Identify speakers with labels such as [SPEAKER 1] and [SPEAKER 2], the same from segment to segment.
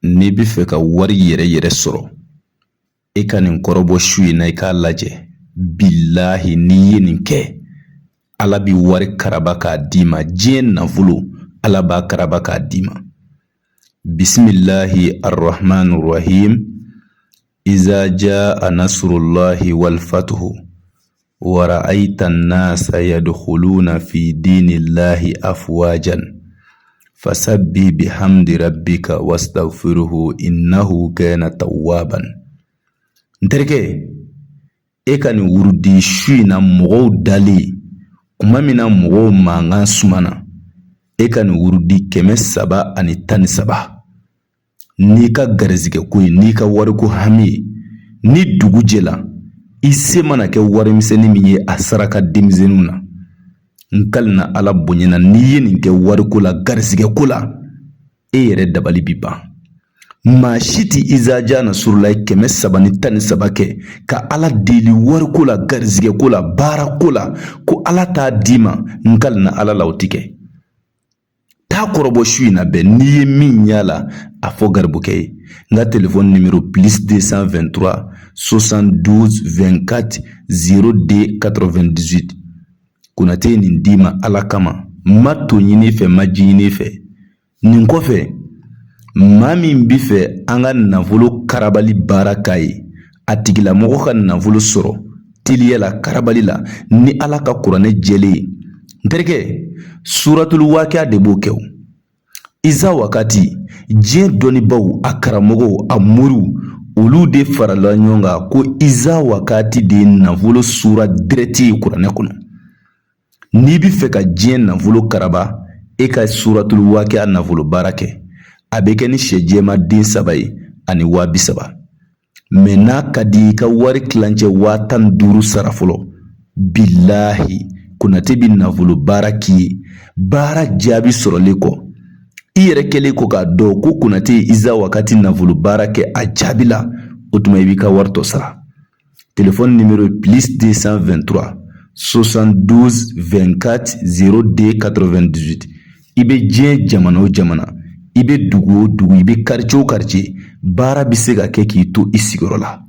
[SPEAKER 1] n'i bɛ fɛ ka wari yɛrɛ yɛrɛ sɔrɔ e ka nin kɔrɔbɔ su in na i k'a lajɛ bilahi n'i ye nin kɛ ala bi wari karaba k'a d'i ma diɲɛ nafolo ala b'a karaba k'a d'i ma bisimilahi arrahmani rahim iza jaa nasrullahi wal fatuhu wa ra'aita an-nasa yadkhuluna fi dinillahi afwajan fasabbih bihamdi rabbika wastaghfirhu innahu kana tawwaban. Nterikɛ, e ka nin wurudi su in na mɔgɔw dali kuma min na mɔgɔw mankan sumana e ka nin wurudi 313 n'i ka garizigɛ ko ye n'i ka wariko hami ye ni dugu jɛla i se mana kɛ warimisɛnnin min ye a saraka denmisɛnninw na nkalina ala bonyana n'i ye nin kɛ wariko la garizigɛko la e yɛrɛ dabali bi ban maa si ti izaja nasrulahi 313 kɛ ka ala deli wariko la garizigɛko la baarako la ko ala t'a d'i ma nkalina ala la o ti kɛ taa kɔrɔbɔ su in na bɛɛ n'i ye min y'a la a fɔ garibukɛ ye n ka telefɔni numéro +223 72 24 02 98 Konate ye nin d'i ma ala kama ma to ɲini fɛ ma ji ɲini fɛ nin kɔfɛ maa min bi fɛ an ka nafolo karabali baara k'a ye a tigilamɔgɔ ka nafolo sɔrɔ teliya la karabali la ni ala ka kuranɛ jɛlen ye n terikɛ suratul waqiya de b'o kɛ o iza wakati diɲɛ dɔnnibaw a karamɔgɔw a moriw olu de farala ɲɔgɔn kan ko iza wakati de ye nafolo sura direct ye kuranɛ kɔnɔ n'i bi fɛ ka diɲɛ nafolo karaba e ka suratul waqiya nafolo baara kɛ a bɛ kɛ ni sɛjɛma den 3 ye ani 30,000 mɛ n'a ka di i ka wari kilancɛ 15,000 sara fɔlɔ bilahi Konate bi nafolo baara k'i ye baara jaabi sɔrɔlen kɔ i yɛrɛ kɛlen ko k'a dɔn ko Konate ye iza wakati nafolo baara kɛ a jaabi la o tuma i b'i ka wari tɔ sara telefɔni numéro +223 72 24 02 98 i bɛ diɲɛ jamana o jamana i bɛ dugu o dugu i bɛ quartier o quartier baara bɛ se ka kɛ k'i to i sigiyɔrɔ la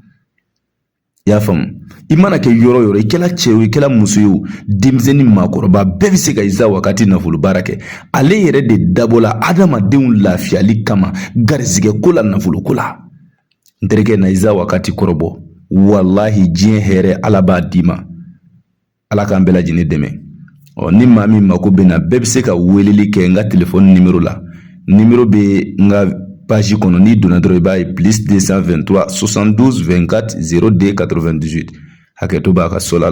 [SPEAKER 1] i y'a faamu i mana kɛ yɔrɔ o yɔrɔ i kɛla cɛ o i kɛla muso ye o denmisɛnnin maakɔrɔba bɛɛ bɛ se ka iza wakati nafolo baara kɛ ale yɛrɛ de dabɔla adamadenw lafiyali kama garizigɛko la nafoloko la n terikɛ na iza wakati kɔrɔbɔ walahi diɲɛ hɛrɛ ala b'a d'i ma ala k'an bɛɛ lajɛlen dɛmɛ ni maa min mako bɛ na bɛɛ bɛ se ka weleli kɛ n ka telefɔni numéro la numéro bɛ n ka page kɔnɔ n'i donna dɔrɔn i b'a ye +223 72 24 02 98 hakɛto b'a ka so la